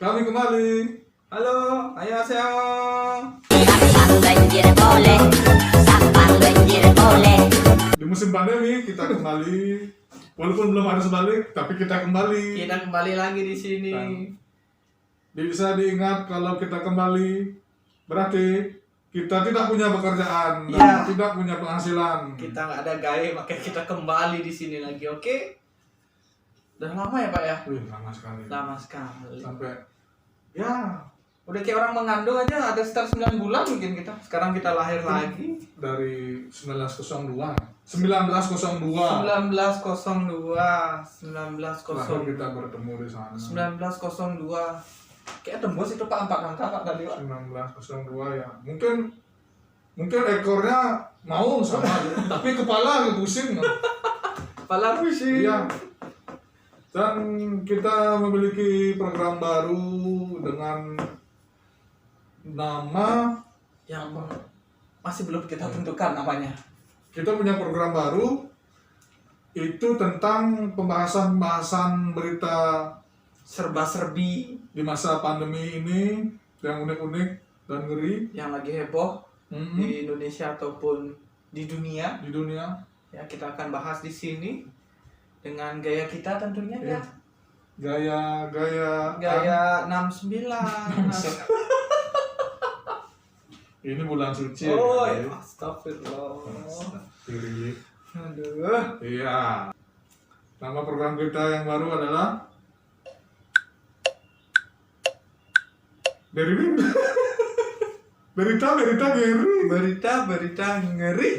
Kami kembali. Halo, annyeonghaseyo. Sabang banjir boleh, sabang banjir boleh. Di musim pandemi kita kembali. Walaupun belum harus balik, tapi kita kembali. Kita kembali lagi di sini. Bisa diingat kalau kita kembali, berarti kita tidak punya pekerjaan dan Iya. tidak punya penghasilan. Kita nggak ada gaya, makanya kita kembali di sini lagi, oke? Udah lama ya Pak ya? Wih, lama sekali. Lama sekali. Sampai ya Udah kayak orang mengandung aja, ada sekitar 9 bulan mungkin kita. Sekarang kita lahir lagi. dari 1902. 1902. 1902. Lahir kita bertemu di sana. 1902. Kayak tembus itu Pak, 4 angka Pak tadi Pak. 1902 ya. Mungkin ekornya mau sama, tapi kepala agak pusing. Kepala pusing. Iya. Dan kita memiliki program baru dengan nama, Yang masih belum kita tentukan namanya. kita punya program baru itu tentang pembahasan berita Serba-serbi di masa pandemi ini yang unik-unik dan ngeri yang lagi heboh Mhm. di Indonesia ataupun di dunia. di dunia. Ya, kita akan bahas di sini dengan gaya kita tentunya ya. Gaya Gaya 69. ini bulan suci. Oh, ya. ya. Astagfirullah. Diri. Aduh. Iya. Nama program kita yang baru adalah Berita ngeri. Berita ngeri.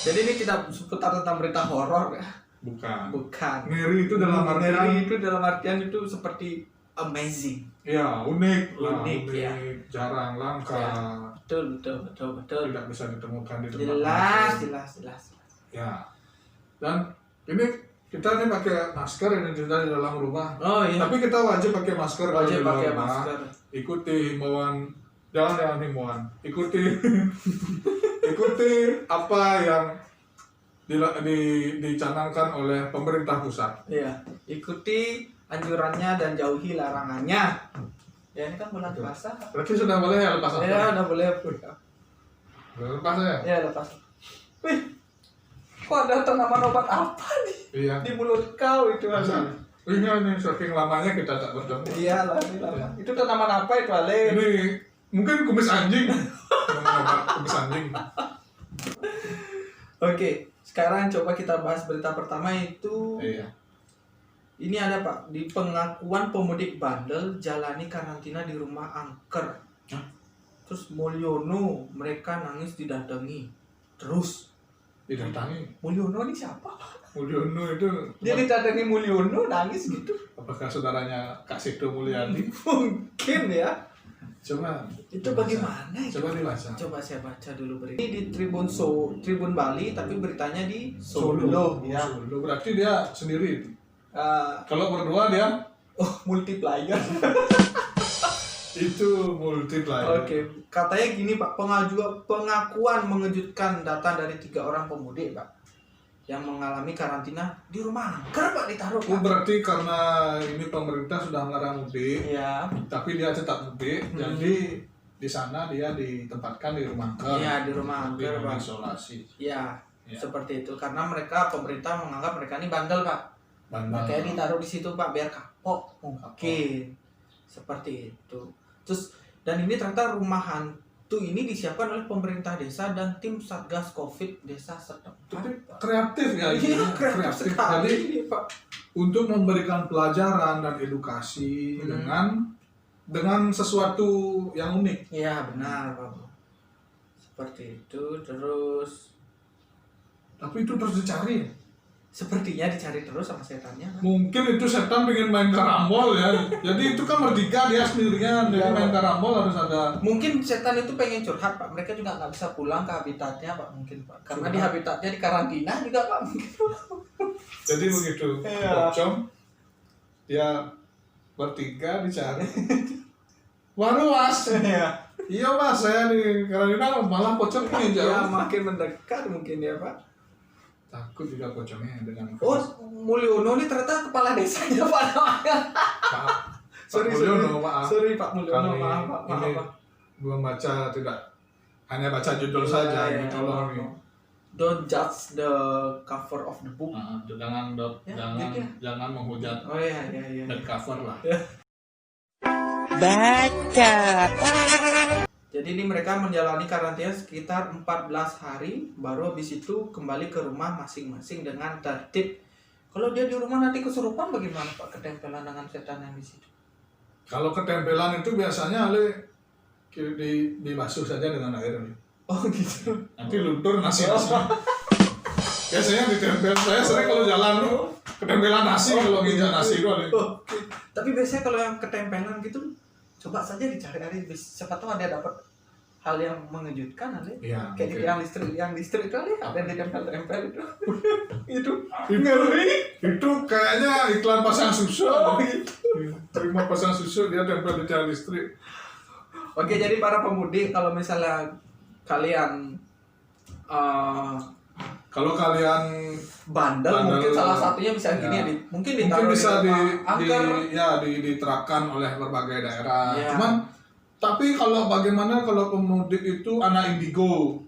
Jadi ini tidak seputar tentang berita horor ya. Bukan. Bukan. Ngeri itu dalam artian Ngeri itu dalam artian itu seperti amazing. ya unik lah, Unik, ya. jarang, langka, Betul. tidak bisa ditemukan di tempat Jelas. ya. Dan ini kita nih pakai masker ini kita di dalam rumah. Oh iya. Tapi kita wajib pakai masker kalau Wajib di dalam pakai rumah. masker. Ikuti himbauan, jangan himbauan. Ikuti apa yang dicanangkan oleh pemerintah pusat. Iya. Ikuti anjurannya dan jauhi larangannya. Ya ini kan bulan Betul. puasa. Berarti sudah boleh ya lepas masker? Ya udah boleh. Udah lepas ya? Ya lepas. Wih. Kok ada tanaman obat apa nih Iya. di mulut kau itu Masa? Ale? Ini saking lamanya kita tak bertemu. Iya lah, ini lama. Itu tanaman apa itu Ale? Ini mungkin kumis anjing. Kumis anjing. Oke, sekarang coba kita bahas berita pertama itu. Iya. Ini ada Pak, di pengakuan pemudik bandel jalani karantina di rumah angker. Hah? Terus Mulyono mereka nangis didatangi. Terus Didatangi. Mulyono ini siapa? Mulyono itu Dia didatangi Mulyono nangis gitu. apakah saudaranya Kak Sido Mulyadi? Mungkin ya. Coba. Itu dibaca. bagaimana itu? Coba dibaca. Coba saya baca dulu berita. Ini di Tribun Bali tapi beritanya di Solo. Solo. Ya. Solo. Berarti dia sendiri. Eh, Kalau berdua dia multiplier. itu multiplier. Oke, katanya gini Pak, pengakuan mengejutkan datang dari 3 orang pemudik Pak yang mengalami karantina di rumah angker Pak, ditaruh Oh, Pak. berarti karena ini pemerintah sudah melarang mudik, Iya, tapi dia tetap mudik, jadi di sana dia ditempatkan di rumah angker. iya di rumah Di angker rumah Pak. isolasi. Iya, Ya. seperti itu karena pemerintah menganggap mereka ini bandel Pak. Bandel. Makanya ditaruh di situ Pak biar kapok mungkin. Seperti itu. Terus dan ini ternyata rumah hantu ini disiapkan oleh pemerintah desa dan tim Satgas Covid desa setempat. Tapi kreatif ya ini. Iya, kreatif sekali Jadi ini, Pak. untuk memberikan pelajaran dan edukasi dengan sesuatu yang unik. Iya, benar, Pak. Seperti itu terus Tapi itu terus dicari. sepertinya dicari terus sama setannya. Pak. Mungkin itu setan pengen main karambol ya. Jadi itu kan merdeka dia sendirian. Jadi Iya, main Pak. karambol harus ada. Mungkin setan itu pengen curhat, Pak. Mereka juga nggak bisa pulang ke habitatnya, Pak. Mungkin, Pak. Karena di Curhat. habitatnya di karantina juga, Pak. Mungkin. Jadi begitu. Iya. Pocong dia bertiga dicari. Waduh mas. Iya. Iya mas, saya di karantina malah pocong ini Ya, jauh. makin mendekat mungkin ya, Pak. Takut juga pocongnya dengan Oh, Mulyono ini ternyata kepala desanya Pak namanya. Pak, Mulyono, maaf. Sorry Pak Mulyono, Kami maaf. ini belum baca, tidak hanya baca judul saja, Iya, tolong iya. nih. Don't judge the cover of the book. Jangan Ya, jangan gitu ya. jangan menghujat Oh iya. dan cover lah. Jadi ini mereka menjalani karantina sekitar 14 hari, baru habis itu kembali ke rumah masing-masing dengan tertib. Kalau dia di rumah nanti kesurupan bagaimana Pak, ketempelan dengan setan yang di situ? Kalau ketempelan itu biasanya dibasuh saja dengan air. Oh gitu. Nanti luntur nasi-nasinya. Biasanya ditempel. Saya sering kalau jalan tuh ketempelan nasi kalau nginjak nasi itu ada. Oke. Tapi biasanya kalau yang ketempelan gitu, coba saja dicari-cari. Siapa tahu ada dapat hal yang mengejutkan ada. Iya. Kayak mungkin. yang listrik itu ada yang ditempel-tempel itu. itu Itu kayaknya iklan pasang susu. Oh, gitu. Terima pasang susu dia tempel di tiang listrik. Oke, jadi para pemudik kalau misalnya kalian Kalau kalian bandel, mungkin salah satunya bisa gini ya. ya, mungkin mungkin ditaruh bisa di angker. diterapkan oleh berbagai daerah. Ya. Cuman tapi kalau bagaimana kalau pemudik itu anak indigo?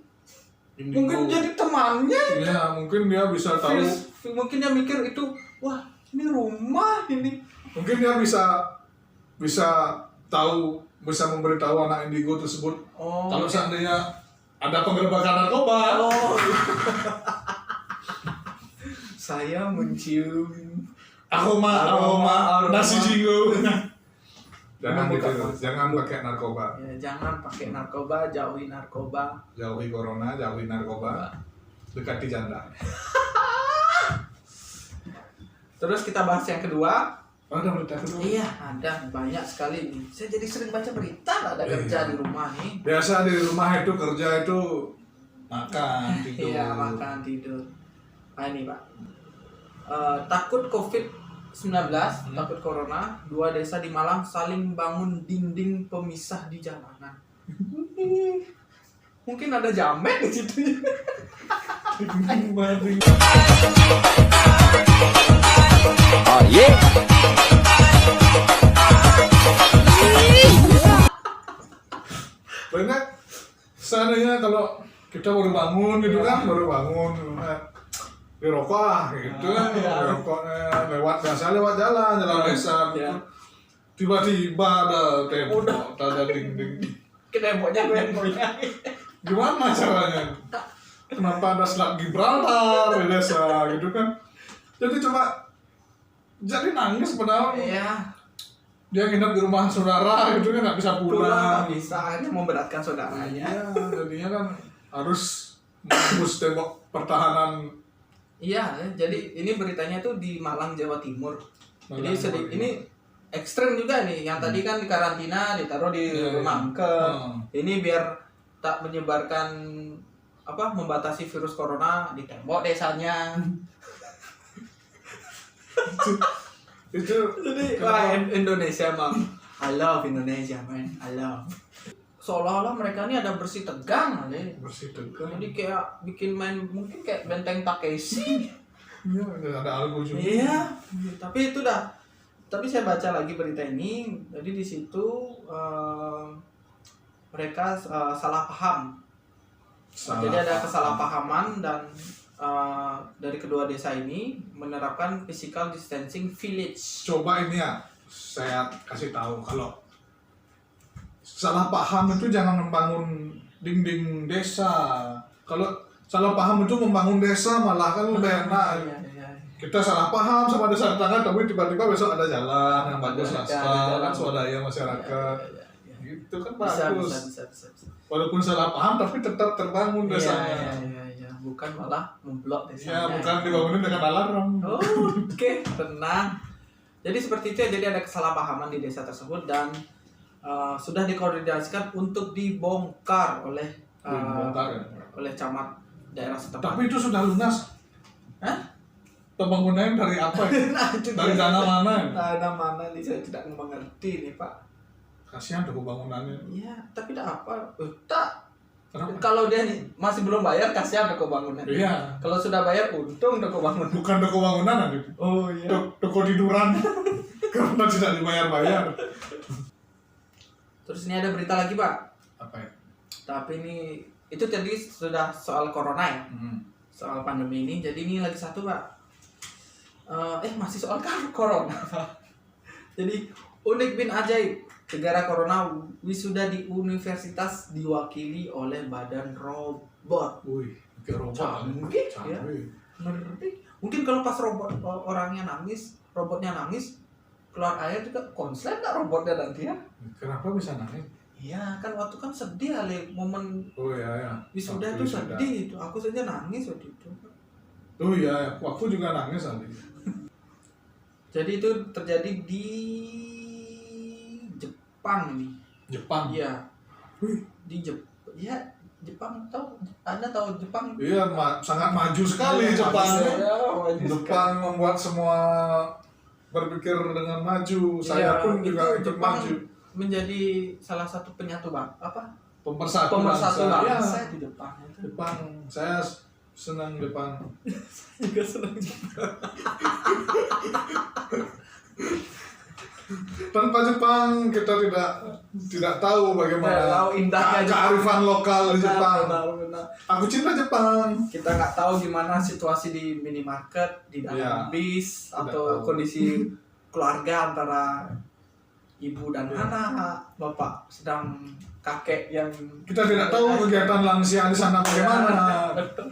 Mungkin jadi temannya. Ya, mungkin dia bisa tahu. Mungkin dia mikir itu, wah ini rumah ini. Mungkin dia bisa tahu, bisa memberitahu anak indigo tersebut Oh. kalau seandainya ada penggerbekan narkoba. Oh. Saya mencium aroma nasi jingo. Jangan Bukan, gitu, Mas. jangan pakai narkoba. ya, jangan pakai narkoba, jauhi narkoba. Jauhi corona, jauhi narkoba. Dekati janda. Terus kita bahas yang kedua. Ada berita kedua. Iya, ada banyak sekali nih. Saya jadi sering baca berita lah ada kerja Iya. di rumah nih. Biasa di rumah itu kerja itu makan, tidur. Iya, makan tidur. Nah ini Pak, takut COVID-19, takut corona, 2 desa di Malang saling bangun dinding pemisah di jalanan. Mungkin ada jamet di situ. Oh yeah. Banyak seandainya kalau kita baru bangun gitu kan, baru bangun dirokok lah gitu kan, dirokoknya lewat jalan desa gitu. Ya. Tiba-tiba ada tembok, ada dinding. Temboknya goyang-goyang. Gimana caranya? Kenapa ada selat Gibraltar di desa gitu kan? Jadi jadi nangis padahal Iya, dia nginep di rumah saudara gitu kan, nggak bisa pulang pulang. nggak bisa, akhirnya memberatkan saudaranya. Iya, jadinya kan harus menembus tembok pertahanan. Iya, jadi ini beritanya tuh di Malang, Jawa Timur. Jadi Malang, Jawa ini ekstrem juga nih. Yang tadi kan di karantina ditaruh di Iya, rumah iya. angker. Hmm. Ini biar tak menyebarkan membatasi virus corona di tembok desanya. Itu Jadi kenapa- Indonesia emang I love Indonesia man, I love. Seolah-olah mereka ini ada bersih tegang kali. bersih tegang. Jadi kayak bikin main mungkin kayak benteng Takeshi. Iya, ada algo juga. Iya, tapi itu dah. Tapi saya baca lagi berita ini, jadi di situ mereka salah paham. Jadi ada kesalahpahaman dan dari kedua desa ini menerapkan physical distancing village. Coba ini ya, saya kasih tahu kalau salah paham itu jangan membangun dinding desa. Kalau salah paham itu membangun desa malah kan lebih enak. Iya, iya. Kita salah paham sama desa tetangga, tapi tiba-tiba besok ada jalan yang bagus lah, Ada jalan. kan swadaya masyarakat. Iya, iya, iya. Gitu kan Bisa, bagus. bisa. Walaupun salah paham tapi tetap terbangun desanya. Iya. Bukan malah memblok Ya, desanya. bukan dibangunin dengan alarm. Oh, oke, tenang. Jadi seperti itu ya, jadi ada kesalahpahaman di desa tersebut dan sudah dikoordinasikan untuk dibongkar oleh Dibongkar ya. oleh camat daerah setempat. Tapi itu sudah lunas. Hah? Pembangunan dari apa ya? Nah, itu Dari dia. dana mana? Dana mana nih saya tidak mengerti nih Pak. Kasihan tuh bangunannya. Iya, tapi tidak apa. Tak. Kenapa? Kalau dia nih masih belum bayar kasihan toko bangunan. Iya. Kalau sudah bayar untung toko bangunan. Bukan toko bangunan nanti. Oh iya. Toko tiduran. Karena tidak dibayar-bayar. Terus ini ada berita lagi Pak. Apa ya? Tapi ini itu tadi sudah soal corona ya, soal pandemi ini. Jadi ini lagi satu Pak. Masih soal corona Pak. Jadi unik bin ajaib. Negara corona wisuda di universitas diwakili oleh badan robot. Wih, kayak robot. Canggih, ya. Canggih. Ngeri. Mungkin kalau pas orangnya nangis, robotnya nangis, keluar air juga konslet nggak robotnya nanti ya? Kenapa bisa nangis? Iya kan waktu kan sedih kali momen Oh ya. wisuda Waktu itu sedih itu. Aku saja nangis waktu itu. Oh iya, aku juga nangis tadi. Jadi itu terjadi di Jepang ini. Jepang. Iya. Wih. Di Jepang tahu Anda tahu Jepang? Iya, sangat maju sekali Jepang. Maju Jepang membuat semua berpikir dengan maju. Saya pun itu juga ikut Jepang maju. menjadi salah satu penyatu Pemersatu pemersatu bangsa. bangsa Ya, di Jepang itu. Jepang. Saya senang Jepang. Juga senang juga. Tanpa Jepang kita tidak tahu bagaimana Tahu indahnya kearifan lokal di Jepang. Benar. Aku cinta Jepang. Kita nggak tahu gimana situasi di minimarket, di dalam Iya. bis, Tidak atau tahu. kondisi keluarga antara ibu dan Iya. anak, bapak sedang kakek yang Kita tidak tahu kegiatan lansia di sana bagaimana. Betul.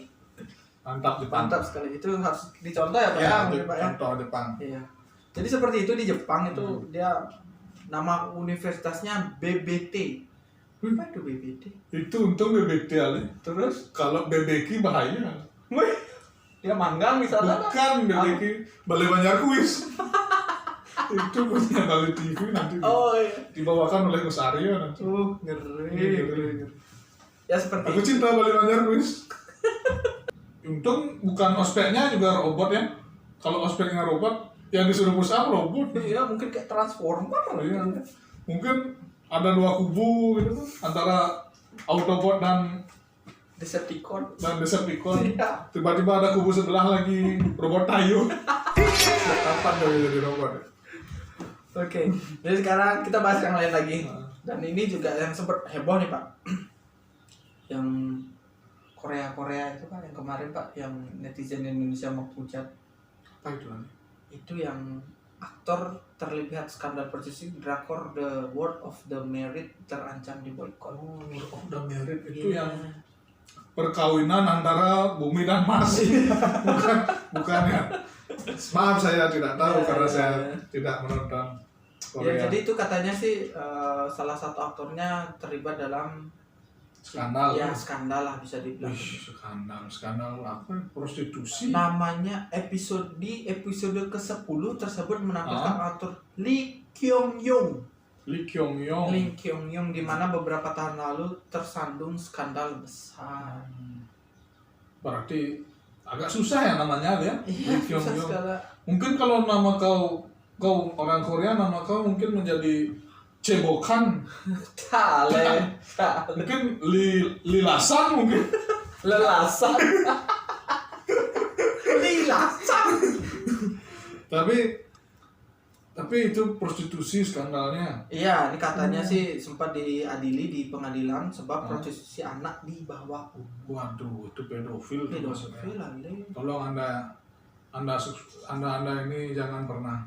Mantap Jepang. Mantap sekali, itu harus dicontoh ya Pak Ya, ya, Pak ya. contoh Jepang. Iya. Jadi seperti itu di Jepang itu dia nama universitasnya BBT. Apa itu BBT? Itu untung BBT Ali. Terus, Kalau BBQ bahaya. wih, dia manggang misalnya. Bukan BBQ, Balai Banjar Kuis. Itu punya Bali TV nanti Oh iya. dibawakan oleh Gus Aryo nanti. Ngeri. Ya seperti Aku cinta Bali Banjar Kuis. Untung bukan ospeknya juga robot ya. Kalau ospeknya robot, yang disuruh push up robot. Iya, mungkin kayak transformer. Iya. Mungkin ada dua kubu gitu antara Autobot dan Decepticon. Decepticon. Iya. Tiba-tiba ada kubu sebelah lagi robot Tayo. Kapan dia jadi robot? Oke. Jadi sekarang kita bahas yang lain lagi. Dan ini juga yang sempat heboh nih Pak. Yang Korea itu Pak, yang kemarin Pak, yang netizen Indonesia mau pucat. Apa itu Ani? Itu yang aktor terlibat skandal prostitusi drakor The World of the Married terancam di boykot. Oh, udah merit itu Iya. yang perkawinan antara bumi dan Mars. bukan ya. Maaf saya tidak tahu Ya, karena ya, saya ya. tidak menonton Ya, Korea. jadi itu katanya sih salah satu aktornya terlibat dalam Skandal. ya skandal lah bisa dibilang. Wih, skandal apa? Prostitusi. Namanya episode ke-10 tersebut menampilkan aktor Lee Kyung Young. Lee Kyung Yong. Lee Kyung Young di mana beberapa tahun lalu tersandung skandal besar. Berarti agak susah ya namanya ya. Iya, Lee Kyung susah Yong. sekali. Mungkin kalau nama kau orang Korea, nama kau mungkin menjadi cebokan. Tale. Mungkin lilasan mungkin. Lelasan. Lilasan. Tapi itu prostitusi skandalnya. Iya, ini katanya sih sempat diadili di pengadilan sebab prostitusi anak di bawah umur. Waduh, itu pedofil. itu maksudnya. Pedofil Ale. Tolong anda ini jangan pernah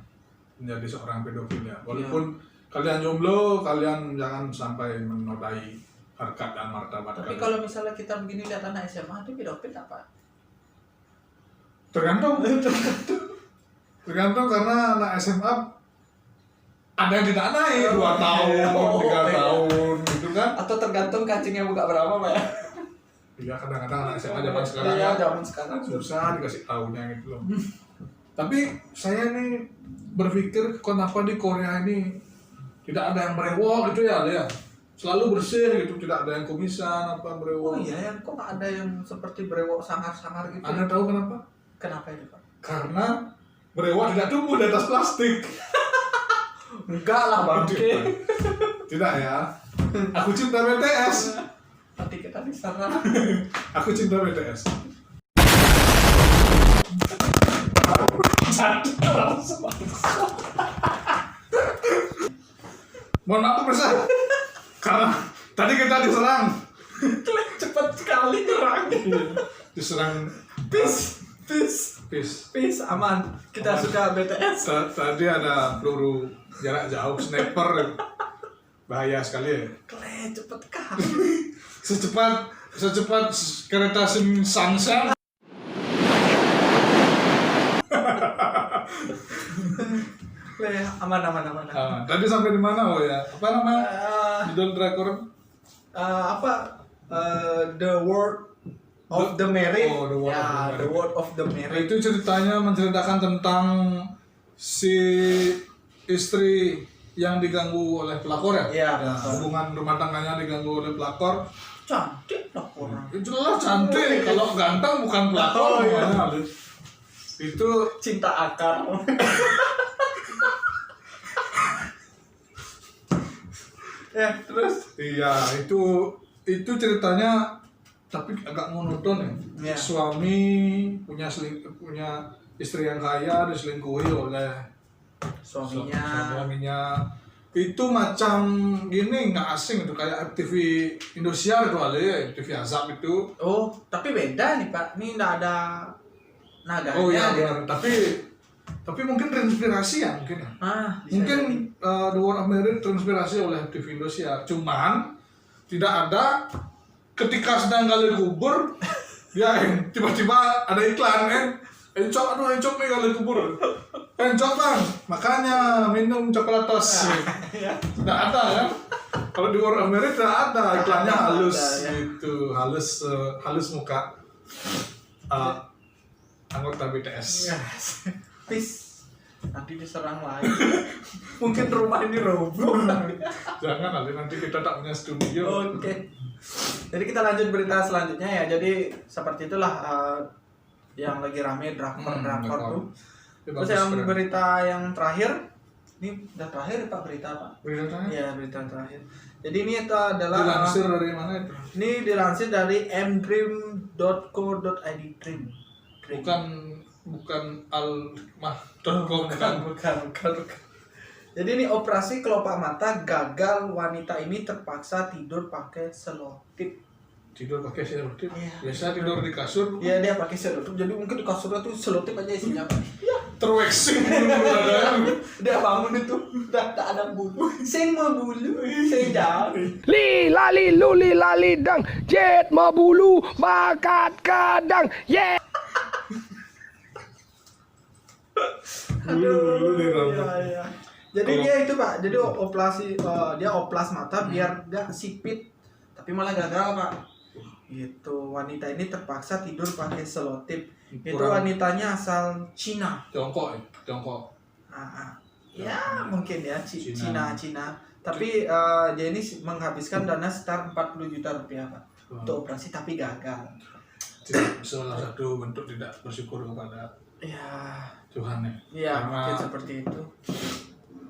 menjadi seorang pedofil ya. Walaupun kalian jomblo, kalian jangan sampai menodai harkat dan martabat Tapi kalian. kalau misalnya kita begini lihat anak SMA itu pedofil apa? Tergantung. Tergantung karena anak SMA ada yang tidak naik 2 tahun, 3 tahun gitu kan. Atau tergantung kancingnya buka berapa, Pak ya? Iya, kadang-kadang anak SMA zaman sekarang Iya, ya, zaman sekarang susah dikasih tahunya gitu loh. Tapi saya nih berpikir kenapa di Korea ini tidak ada yang brewok gitu ya, dia selalu bersih gitu, tidak ada yang kumisan apa Oh brewok. iya, kok nggak ada yang seperti brewok sangar-sangar gitu? Anda tahu kenapa? Kenapa itu, Pak? Karena brewok tidak tumbuh di atas plastik. Enggak lah, bangke. Tidak ya. Aku cinta BTS. Nanti kita diserang. Aku cinta BTS. Jatuh langsung. Mohon maaf pemirsa. Karena tadi kita diserang. Cepat sekali nyerangnya. Diserang Peace, aman. Kita Aman. suka BTS. Tadi ada peluru jarak jauh sniper. Bahaya sekali ya. Cepet kali. Secepat kereta Shinkansen. Aman. Tadi sampai di mana oh ya? Apa namanya? Judul drakor? The World of the Married. Oh, The World of the Ya, Married. The World of the Married. Itu ceritanya menceritakan tentang si istri yang diganggu oleh pelakor ya? Iya, Ya, pelakor. hubungan rumah tangganya diganggu oleh pelakor. Cantik lah orang. Itu lah cantik. Kalau ganteng bukan pelakor. Oh, iya. namanya. Itu Cinta akar. Ya, terus iya itu ceritanya tapi agak monoton ya. Iya. Suami punya istri yang kaya diselingkuhi oleh suaminya. Itu macam gini nggak asing itu kayak FTV Indosiar itu ada ya, FTV Azab itu. Oh, tapi beda nih Pak. Ini nggak ada naganya. Oh iya dia. benar. Tapi mungkin terinspirasi ya mungkin ya. Bisa Mungkin jadi. The World of Married terinspirasi oleh TV Indosiar. Cuman tidak ada ketika sedang gali kubur ya tiba-tiba ada iklan encok nih gali kubur. Encok bang, makanya minum coklatos. Tidak ada kan? Kalau di World of Married tidak ada iklannya halus ada, ya. gitu, halus muka anggota BTS. Yes. Peace. Nanti diserang lagi. Mungkin rumah ini roboh. Jangan nanti kita tak punya studio. Oke. Jadi kita lanjut berita selanjutnya ya. Jadi seperti itulah yang lagi rame drakor tuh. Ya, Terus bagus, yang keren. berita yang terakhir, ini udah terakhir ya Pak berita apa? Berita terakhir? Iya berita terakhir. Jadi ini itu adalah Dilansir dari mana itu? ini dilansir dari mdream.co.id Dream. Bukan almah.com kan? Bukan. Jadi ini operasi kelopak mata gagal, wanita ini terpaksa tidur pakai selotip. Tidur pakai selotip. Iya. Biasa tidur di kasur. Iya dia pakai selotip. Jadi mungkin di kasurnya tuh selotip aja isinya. Terwaxing dada. Dia bangun itu udah tak ada bulu. Saya mau bulu, saya jauh. Li lali luli lali dang, jet mabulu bakat kadang, yeah. Bulu di rambut. Iya. Jadi dia itu Pak, jadi dia oplas mata biar gak sipit, tapi malah gagal Pak. Itu wanita ini terpaksa tidur pakai selotip. Itu Kurang- wanitanya asal Cina. Tiongkok. Ya mungkin ya Cina. Cina. Tapi dia ini menghabiskan dana sekitar 40 juta rupiah Pak untuk operasi tapi gagal. Salah satu bentuk tidak bersyukur kepada Ya, Tuhan ya. iya Karena- mungkin seperti itu.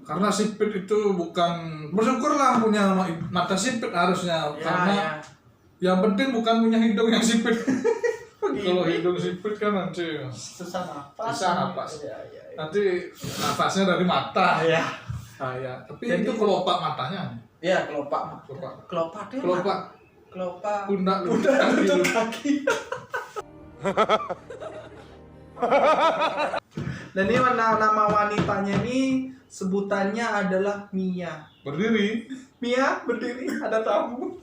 Karena sipit itu bukan bersyukurlah punya mata sipit harusnya. Ya, Karena ya. yang penting bukan punya hidung yang sipit. Kalau Ini hidung sipit kan nanti susah napas. Susah napas. Ya. nanti nafasnya dari mata. Ya. Ya. Tapi Jadi- itu kelopak matanya. Ya, kelopak. Kelopak. Kelopak dia. Kelopak Kelopak. pundak Udah kaki. lutut kaki. Dan ini nama wanitanya ini sebutannya adalah Mia. Berdiri. Mia berdiri, ada tamu.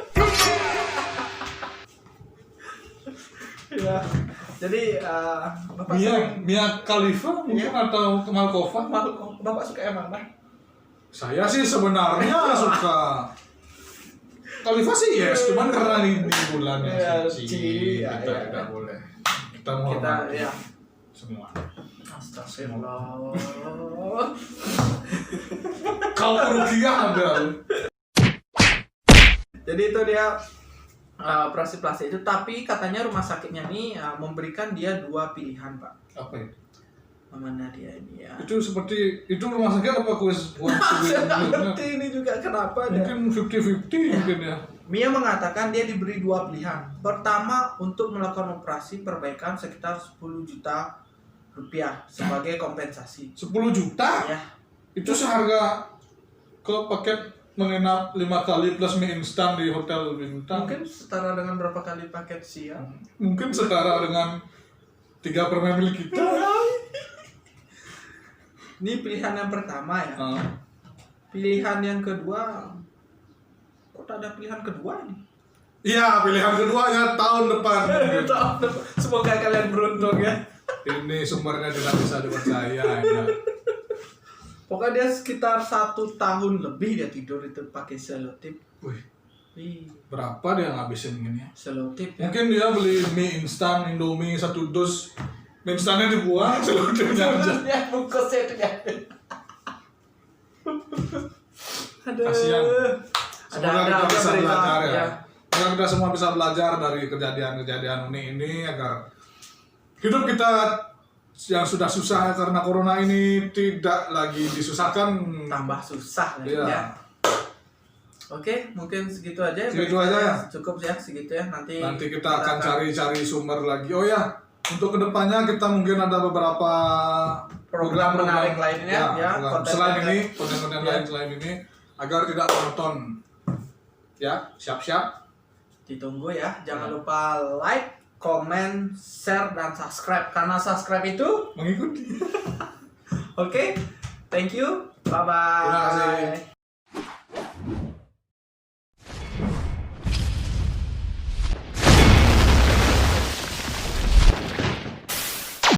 Ya. Jadi Bapak Mia Khalifa mungkin Iya. atau Kemal Kova. Bapak suka yang mana? Saya sih sebenarnya suka Khalifa sih yes, cuman karena ini bulannya Iya, suci, ya, kita ya. tidak boleh. Kita Kita menghormati ya. semua. Astagfirullah. Kalau kerugian ada. Jadi itu dia operasi plastik itu, tapi katanya rumah sakitnya nih memberikan dia 2 pilihan Pak. Apa itu? Mana dia ini ya? Itu seperti itu rumah sakit apa kuis uang Saya nggak ngerti ini juga kenapa dia. Mungkin 50-50 mungkin ya. Mia mengatakan dia diberi 2 pilihan. Pertama, untuk melakukan operasi perbaikan sekitar 10 juta rupiah sebagai kompensasi. 10 juta? Ya, Itu seharga ke paket menginap 5 kali plus mie instan di hotel bintang. Mungkin setara dengan berapa kali paket siang? Mungkin setara dengan 3 permen milik kita. Ini pilihan yang pertama ya. Ah. Pilihan yang kedua, kok tak ada pilihan kedua nih? Iya, pilihan keduanya tahun depan. Semoga kalian beruntung ya. Ini sumbernya tidak bisa dipercaya. Ya. Pokoknya dia sekitar 1 tahun lebih dia tidur itu pakai selotip. Wih, Ih, berapa dia ngabisin ini? selotip ya. Mungkin dia beli mie instan Indomie 1 dus. Mie instannya dibuang, selutipnya aja. Ya bungkusnya itu ya. Aduh. Kasihan. Semoga kita bisa belajar ya. ya. Semoga kita semua bisa belajar dari kejadian-kejadian ini agar hidup kita yang sudah susah karena corona ini tidak lagi disusahkan. Tambah susah lagi Iya. ya. Oke, mungkin segitu aja. Segitu aja ya. Cukup ya segitu ya. Nanti Kita akan cari-cari sumber lagi. Oh ya, untuk kedepannya kita mungkin ada beberapa program menarik lainnya ya, program. Selain konten-konten. ini, konten-konten Ya. lain selain ini agar tidak monoton. Ya, siap-siap. Ditunggu ya. Jangan lupa like, comment, share, dan subscribe. Karena subscribe itu Mengikuti. oke. Thank you. Bye-bye. Terima kasih.